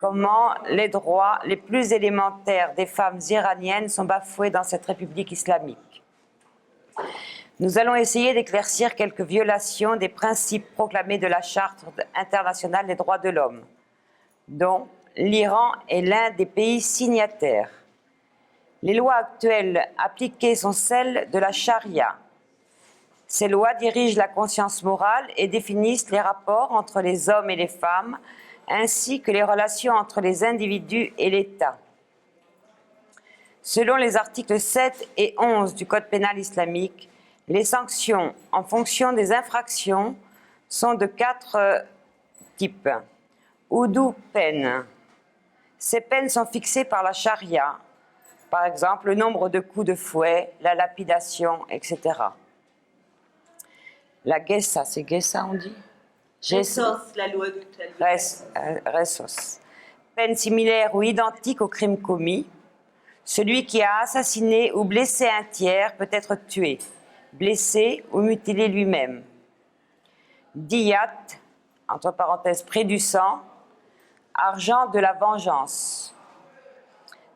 comment les droits les plus élémentaires des femmes iraniennes sont bafoués dans cette république islamique. Nous allons essayer d'éclaircir quelques violations des principes proclamés de la Charte internationale des droits de l'homme, dont l'Iran est l'un des pays signataires. Les lois actuelles appliquées sont celles de la charia. Ces lois dirigent la conscience morale et définissent les rapports entre les hommes et les femmes, ainsi que les relations entre les individus et l'État. Selon les articles 7 et 11 du Code pénal islamique, les sanctions en fonction des infractions sont de 4 types. Oudou peine. Ces peines sont fixées par la charia, par exemple le nombre de coups de fouet, la lapidation, etc. La Gessa, c'est Gessa on dit? Ressos, la loi de Ressos. Peine similaire ou identique au crime commis. Celui qui a assassiné ou blessé un tiers peut être tué, blessé ou mutilé lui-même. Diyat, entre parenthèses prix du sang, argent de la vengeance.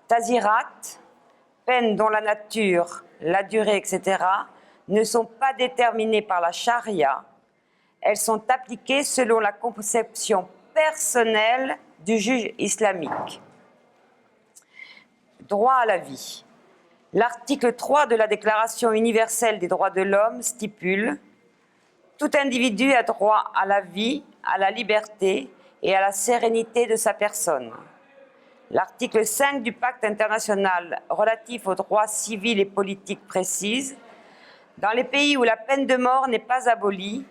Tazirat, peines dont la nature, la durée, etc. ne sont pas déterminées par la charia. Elles sont appliquées selon la conception personnelle du juge islamique. Droit à la vie. L'article 3 de la Déclaration universelle des droits de l'homme stipule « Tout individu a droit à la vie, à la liberté et à la sérénité de sa personne ». L'article 5 du Pacte international relatif aux droits civils et politiques précise « Dans les pays où la peine de mort n'est pas abolie,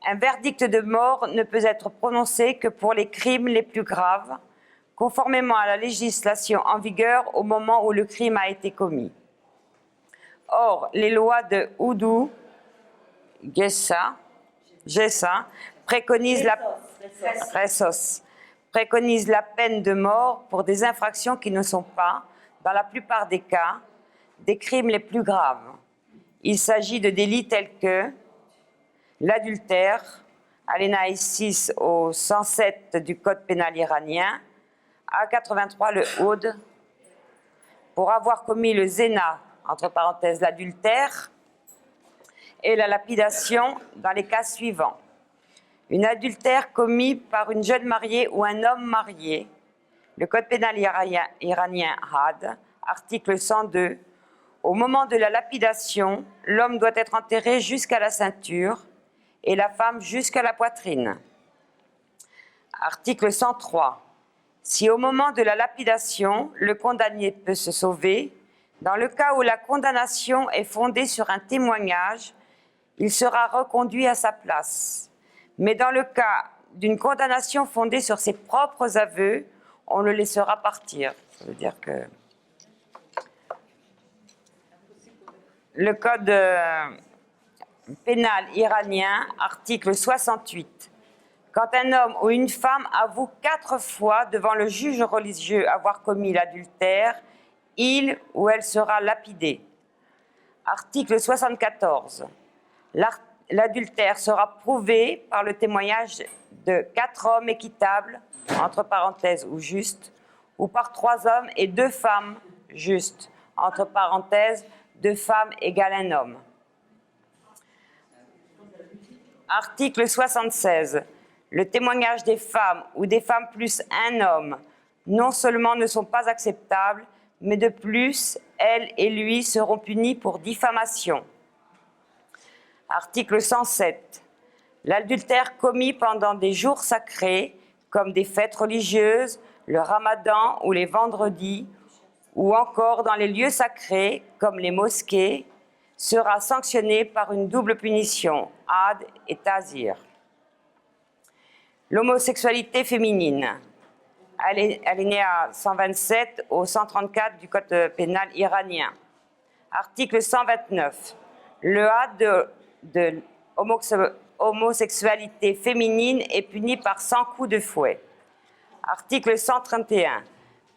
un verdict de mort ne peut être prononcé que pour les crimes les plus graves, conformément à la législation en vigueur au moment où le crime a été commis. » Or, les lois de Oudou, Gessa préconisent la peine de mort pour des infractions qui ne sont pas, dans la plupart des cas, des crimes les plus graves. Il s'agit de délits tels que l'adultère, alinéa 6 au 107 du Code pénal iranien, A83 le Oud, pour avoir commis le zina, entre parenthèses l'adultère, et la lapidation dans les cas suivants. Une adultère commis par une jeune mariée ou un homme marié, le Code pénal iranien Had, article 102, au moment de la lapidation, l'homme doit être enterré jusqu'à la ceinture et la femme jusqu'à la poitrine. Article 103. Si au moment de la lapidation, le condamné peut se sauver, dans le cas où la condamnation est fondée sur un témoignage, il sera reconduit à sa place. Mais dans le cas d'une condamnation fondée sur ses propres aveux, on le laissera partir. Ça veut dire que le Code pénal iranien, article 68. Quand un homme ou une femme avoue 4 fois devant le juge religieux avoir commis l'adultère, il ou elle sera lapidé. Article 74. L'adultère sera prouvé par le témoignage de 4 hommes équitables, entre parenthèses ou justes, ou par 3 hommes et 2 femmes justes, entre parenthèses 2 femmes égale 1 homme. Article 76. Le témoignage des femmes ou des femmes plus un homme non seulement ne sont pas acceptables, mais de plus, elle et lui seront punis pour diffamation. Article 107. L'adultère commis pendant des jours sacrés, comme des fêtes religieuses, le ramadan ou les vendredis, ou encore dans les lieux sacrés, comme les mosquées, sera sanctionné par une double punition, had et tazir. L'homosexualité féminine, alinéa 127 au 134 du Code pénal iranien. Article 129. Le had de homosexualité féminine est puni par 100 coups de fouet. Article 131.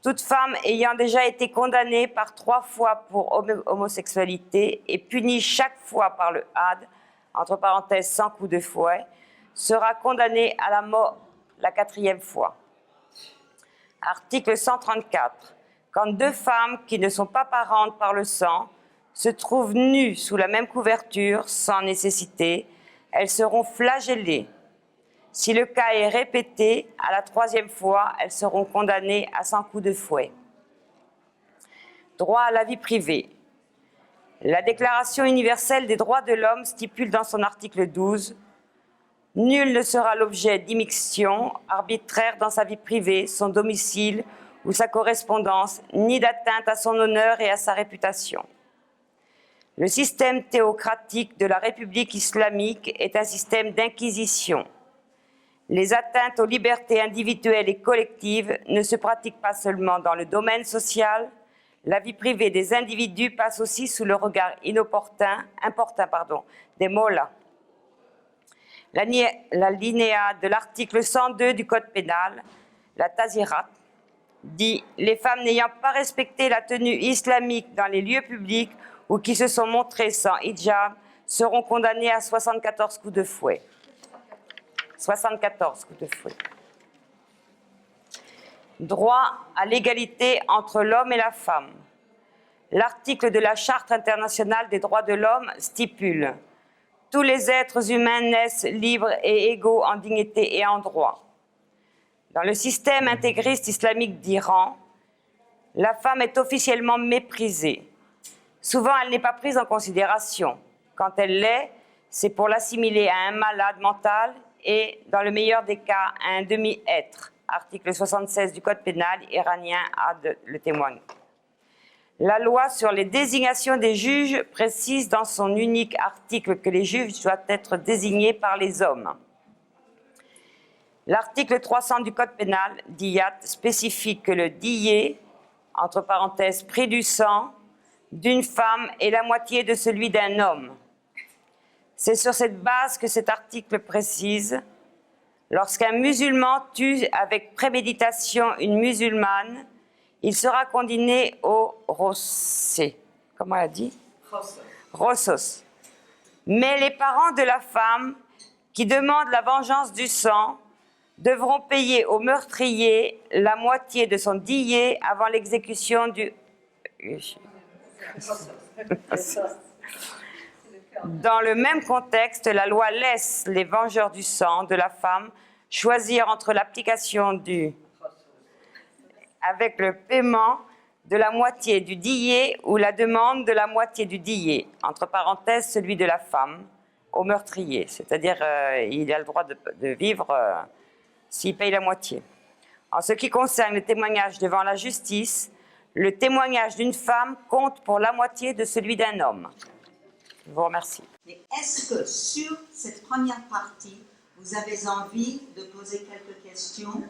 Toute femme ayant déjà été condamnée par 3 fois pour homosexualité et punie chaque fois par le had, entre parenthèses 100 coups de fouet, sera condamnée à la mort la 4e fois. Article 134. Quand deux femmes qui ne sont pas parentes par le sang se trouvent nues sous la même couverture, sans nécessité, elles seront flagellées. Si le cas est répété, à la troisième fois, elles seront condamnées à 100 coups de fouet. Droit à la vie privée. La Déclaration universelle des droits de l'homme stipule dans son article 12 « Nul ne sera l'objet d'immixtion arbitraire dans sa vie privée, son domicile ou sa correspondance, ni d'atteinte à son honneur et à sa réputation. » Le système théocratique de la République islamique est un système d'inquisition. Les atteintes aux libertés individuelles et collectives ne se pratiquent pas seulement dans le domaine social, la vie privée des individus passe aussi sous le regard importun des mollahs. L'alinéa de l'article 102 du Code pénal, la Tazirat, dit « Les femmes n'ayant pas respecté la tenue islamique dans les lieux publics ou qui se sont montrées sans hijab seront condamnées à 74 coups de fouet. » 74 coups de fouet. Droit à l'égalité entre l'homme et la femme. L'article de la Charte internationale des droits de l'homme stipule « Tous les êtres humains naissent libres et égaux en dignité et en droit. » Dans le système intégriste islamique d'Iran, la femme est officiellement méprisée. Souvent, elle n'est pas prise en considération. Quand elle l'est, c'est pour l'assimiler à un malade mental et, dans le meilleur des cas, à un demi-être. Article 76 du Code pénal iranien le témoigne. La loi sur les désignations des juges précise dans son unique article que les juges doivent être désignés par les hommes. L'article 300 du Code pénal, diyat, spécifie que le diyé, entre parenthèses, prix du sang, d'une femme est la moitié de celui d'un homme. C'est sur cette base que cet article précise « Lorsqu'un musulman tue avec préméditation une musulmane, il sera condamné au rossé. » Comment elle a dit ? Rossos. Mais les parents de la femme qui demandent la vengeance du sang devront payer au meurtrier la moitié de son diyé avant l'exécution du... Dans le même contexte, la loi laisse les vengeurs du sang de la femme choisir entre l'application du... avec le paiement de la moitié du diyé ou la demande de la moitié du diyé, entre parenthèses celui de la femme, au meurtrier. C'est-à-dire il a le droit de vivre s'il paye la moitié. En ce qui concerne le témoignage devant la justice, le témoignage d'une femme compte pour la moitié de celui d'un homme. Je vous remercie. Mais est-ce que sur cette première partie, vous avez envie de poser quelques questions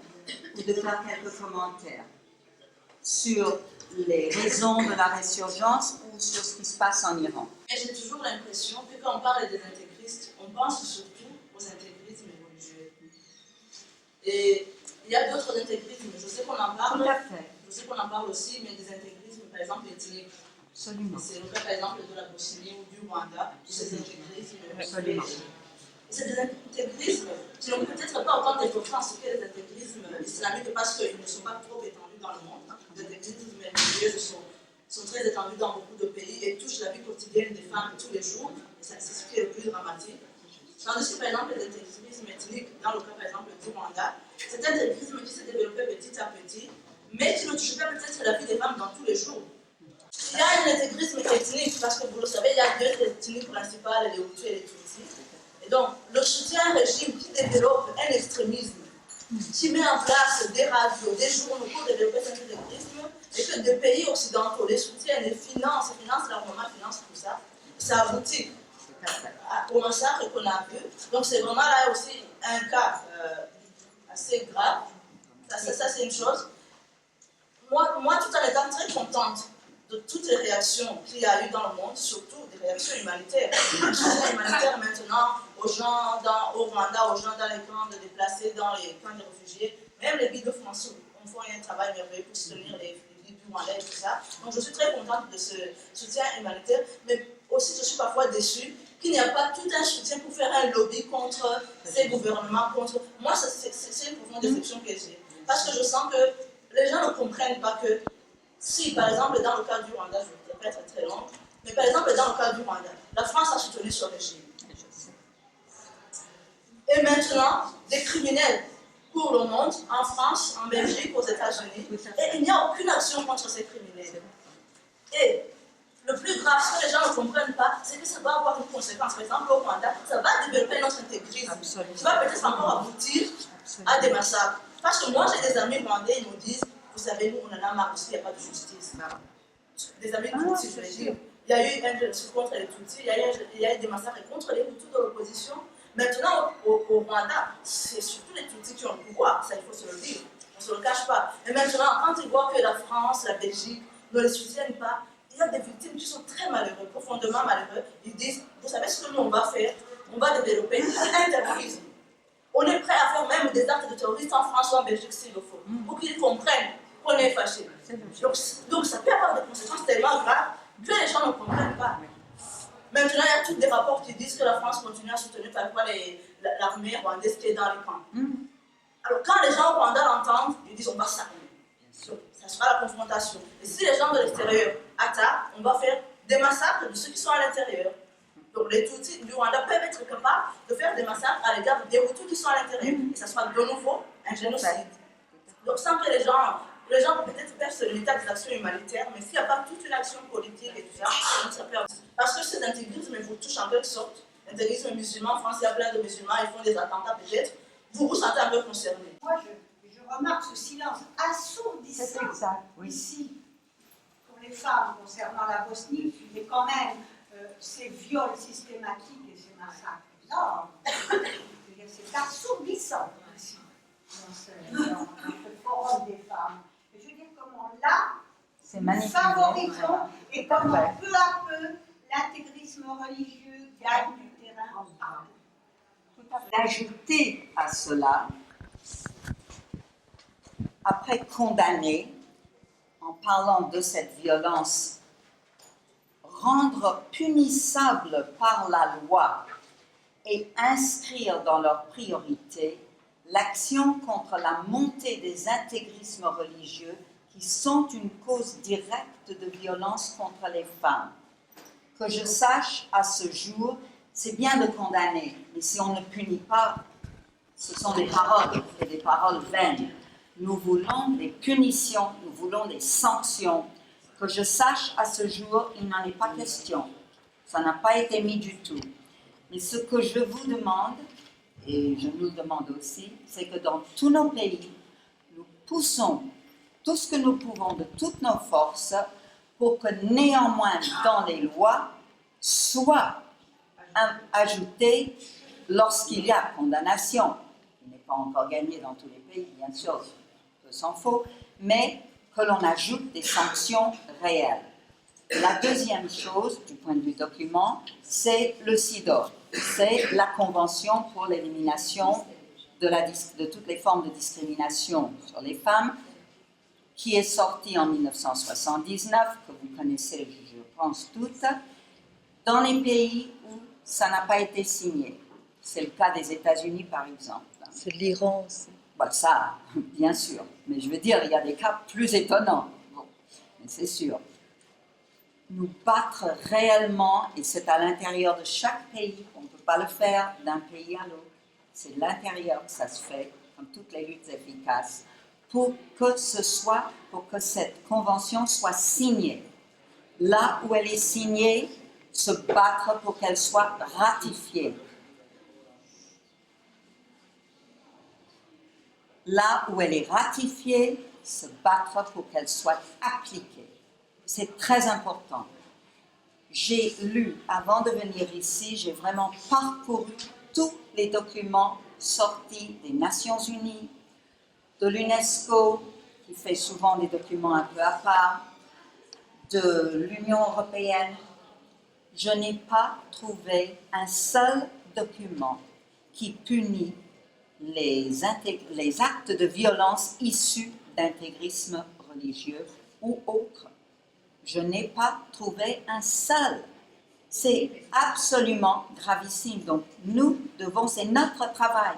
ou de faire quelques commentaires sur les raisons de la résurgence ou sur ce qui se passe en Iran? J'ai toujours l'impression que quand on parle des intégristes, on pense surtout aux intégrismes religieux. Et il y a d'autres intégrismes, je sais qu'on en parle. Tout à fait. Je sais qu'on en parle aussi, mais des intégrismes, par exemple, ethniques. Absolument. C'est le cas, par exemple, de la Bosnie ou du Rwanda, ces intégrismes. Absolument. C'est des intégrismes qui n'ont peut-être pas autant d'importance que les intégrismes islamiques parce qu'ils ne sont pas trop étendus dans le monde. Les intégrismes religieux sont très étendus dans beaucoup de pays et touchent la vie quotidienne des femmes tous les jours. Et c'est ce qui est le plus dramatique. Tandis que, par exemple, les intégrismes ethniques, dans le cas, par exemple, du Rwanda, c'est un intégrisme qui s'est développé petit à petit, mais qui ne touche pas peut-être la vie des femmes dans tous les jours. Il y a un intégrisme ethnique, parce que vous le savez, il y a deux ethnies principales, les Hutus et les Tutsis. Et donc, le soutien à un régime qui développe un extrémisme, qui met en place des radios, des journaux pour développer cet intégrisme, et que des pays occidentaux les soutiennent, les financent l'armement, financent tout ça, ça aboutit au massacre qu'on a vu. Donc, c'est vraiment là aussi un cas assez grave. Ça c'est une chose. Moi, tout en étant très contente de toutes les réactions qu'il y a eu dans le monde, surtout des réactions humanitaires. Des soutiens humanitaires maintenant aux gens au Rwanda, aux gens dans les camps de déplacés, dans les camps de réfugiés, même les billes de France on fait un travail merveilleux pour soutenir les villes du Rwanda et tout ça. Donc je suis très contente de ce soutien humanitaire, mais aussi je suis parfois déçue qu'il n'y a pas tout un soutien pour faire un lobby contre ces gouvernements, contre... Moi, c'est une profonde déception que j'ai. Parce que je sens que les gens ne comprennent pas que si, par exemple, dans le cas du Rwanda, je ne vais pas être très long, mais par exemple, dans le cas du Rwanda, la France a soutenu ce régime. Et maintenant, des criminels courent le monde, en France, en Belgique, aux États-Unis, et il n'y a aucune action contre ces criminels. Et le plus grave, ce que les gens ne comprennent pas, c'est que ça va avoir une conséquence. Par exemple, au Rwanda, ça va développer notre intégrisme. Ça va peut-être encore aboutir à des massacres. Parce que moi, j'ai des amis rwandais, ils nous disent, vous savez, nous, on en a marre parce qu'il n'y a pas de justice. Des amis Tutsis, je veux dire. Il y a eu un génocide contre les Tutsis, il y a eu des massacres contre les Hutus de l'opposition. Maintenant, au Rwanda, c'est surtout les Tutsis qui ont le pouvoir, ça il faut se le dire, on ne se le cache pas. Et maintenant, quand ils voient que la France, la Belgique ne les soutiennent pas, il y a des victimes qui sont très malheureux, profondément malheureux. Ils disent, vous savez ce que nous on va faire? On va développer un terrorisme. On est prêt à faire même des actes de terrorisme en France ou en Belgique s'il le faut, pour qu'ils comprennent qu'on est fâché. Donc ça peut avoir des conséquences tellement graves que les gens ne comprennent pas. Maintenant, il y a tous des rapports qui disent que la France continue à soutenir parfois l'armée rwandaise qui est dans les camps. Alors quand les gens au Rwanda l'entendent, ils disent on va s'armer. Ça sera la confrontation. Et si les gens de l'extérieur attaquent, on va faire des massacres de ceux qui sont à l'intérieur. Donc les Tutsis du Rwanda peuvent être capables de faire des massacres à l'égard des Hutus qui sont à l'intérieur. Et ça sera de nouveau un génocide. Donc sans que les gens peut-être peuvent se limiter à des actions humanitaires, mais s'il n'y a pas toute une action politique et tout ça, ça peut... Parce que cet intégrisme vous touche en quelque sorte. L'intégrisme musulman, en France, il y a plein de musulmans, ils font des attentats peut-être. Vous vous sentez un peu concerné. Moi, je remarque ce silence assourdissant ici pour les femmes concernant la Bosnie, mais quand même ces viols systématiques et ces massacres énormes, c'est assourdissant ici, dans ce forum des femmes. Et je veux dire comment là, nous favorisons et comment peu à peu l'intégrisme religieux gagne du terrain partout. D'ajouter à cela, après condamner, en parlant de cette violence, rendre punissable par la loi et inscrire dans leurs priorités l'action contre la montée des intégrismes religieux qui sont une cause directe de violence contre les femmes. Que je sache, à ce jour, c'est bien de condamner, mais si on ne punit pas, ce sont des paroles, et des paroles vaines. Nous voulons des punitions, nous voulons des sanctions. Que je sache, à ce jour, il n'en est pas question. Ça n'a pas été mis du tout. Mais ce que je vous demande, et je nous demande aussi, c'est que dans tous nos pays, nous poussons tout ce que nous pouvons de toutes nos forces pour que néanmoins, dans les lois, soit ajouté lorsqu'il y a condamnation. Il n'est pas encore gagné dans tous les pays, bien sûr, peu s'en faut, mais que l'on ajoute des sanctions réelles. La deuxième chose, du point de vue document, c'est le CIDOR. C'est la Convention pour l'élimination de toutes les formes de discrimination sur les femmes, qui est sortie en 1979, que vous connaissez, je pense, toutes, dans les pays où ça n'a pas été signé. C'est le cas des États-Unis, par exemple. C'est de l'Iran aussi. Bon, ça, bien sûr. Mais je veux dire, il y a des cas plus étonnants. Bon, c'est sûr. Nous battre réellement, et c'est à l'intérieur de chaque pays, on ne peut pas le faire d'un pays à l'autre. C'est de l'intérieur que ça se fait, comme toutes les luttes efficaces, pour que cette convention soit signée. Là où elle est signée, se battre pour qu'elle soit ratifiée. Là où elle est ratifiée, se battre pour qu'elle soit appliquée. C'est très important. J'ai lu, avant de venir ici, j'ai vraiment parcouru tous les documents sortis des Nations Unies, de l'UNESCO, qui fait souvent des documents un peu à part, de l'Union européenne. Je n'ai pas trouvé un seul document qui punit les actes de violence issus d'intégrisme religieux ou autre. Je n'ai pas trouvé un seul. C'est absolument gravissime. Donc nous devons, c'est notre travail.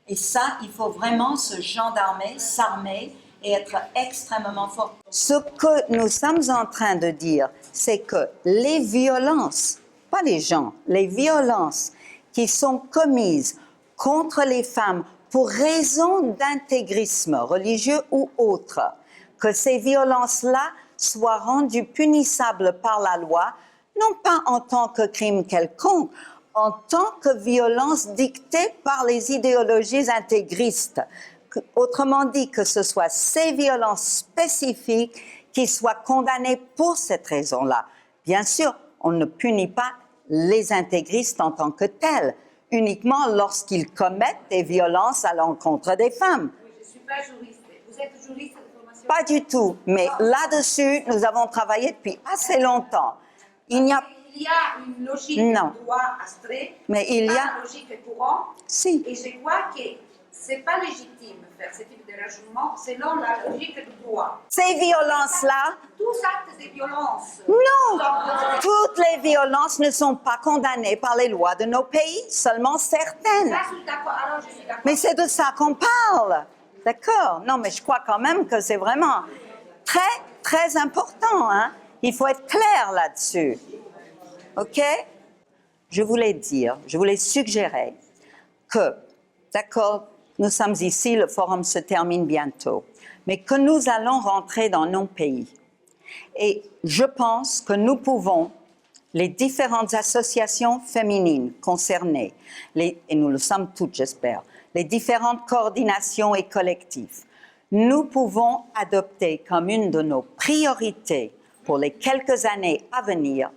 Et ça, il faut vraiment se gendarmer, s'armer et être extrêmement fort. Ce que nous sommes en train de dire, c'est que les violences, pas les gens, les violences qui sont commises contre les femmes pour raison d'intégrisme religieux ou autre, que ces violences-là soient rendues punissables par la loi, non pas en tant que crime quelconque, en tant que violence dictée par les idéologies intégristes. Autrement dit, que ce soit ces violences spécifiques qui soient condamnées pour cette raison-là. Bien sûr, on ne punit pas les intégristes en tant que tels, uniquement lorsqu'ils commettent des violences à l'encontre des femmes. Oui, je ne suis pas juriste. Vous êtes juriste de formation? Pas du tout, mais là-dessus, nous avons travaillé depuis assez longtemps. Il y a une logique Non. de droit abstrait, Mais il y a- pas une logique courante, Si. et je crois que ce n'est pas légitime de faire ce type de raisonnement selon la logique du droit. Ces violences-là, Tous actes de violence non, sont- toutes les violences ne sont pas condamnées par les lois de nos pays, seulement certaines. Ça, je suis d'accord. Alors, je suis d'accord. Mais c'est de ça qu'on parle, d'accord? Non, mais je crois quand même que c'est vraiment très, très important, hein? Il faut être clair là-dessus, ok? Je voulais suggérer que, d'accord, nous sommes ici, le forum se termine bientôt, mais que nous allons rentrer dans nos pays. Et je pense que nous pouvons, les différentes associations féminines concernées, et nous le sommes toutes, j'espère, les différentes coordinations et collectifs, nous pouvons adopter comme une de nos priorités pour les quelques années à venir,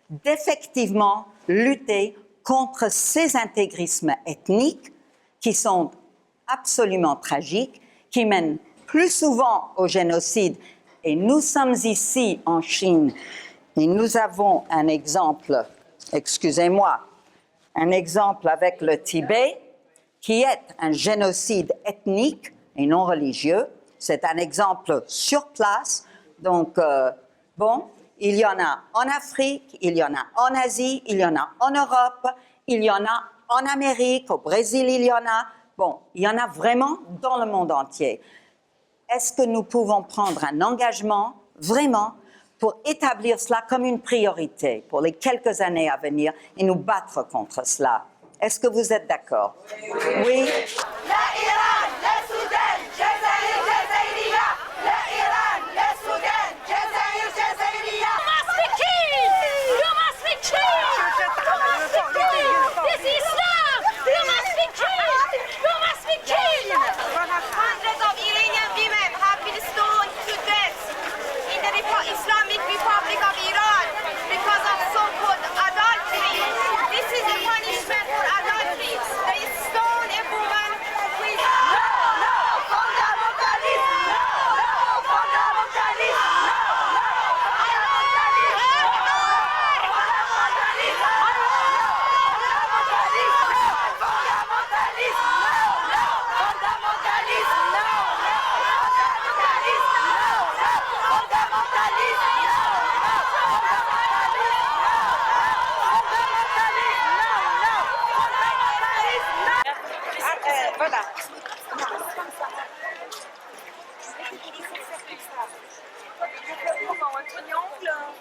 d'effectivement lutter contre ces intégrismes ethniques qui sont absolument tragiques, qui mènent plus souvent au génocide. Et nous sommes ici en Chine et nous avons un exemple, excusez-moi, un exemple avec le Tibet qui est un génocide ethnique et non religieux. C'est un exemple sur place. Donc, bon, il y en a en Afrique, il y en a en Asie, il y en a en Europe, il y en a en Amérique, au Brésil, il y en a. Bon, il y en a vraiment dans le monde entier. Est-ce que nous pouvons prendre un engagement, vraiment, pour établir cela comme une priorité pour les quelques années à venir et nous battre contre cela? Est-ce que vous êtes d'accord? Oui? Hundreds of Iranian women have been stoned to death in the Islamic Republic of Iran because of so-called adultery. This is the punishment for adultery. They stone a woman with Voilà. un triangle.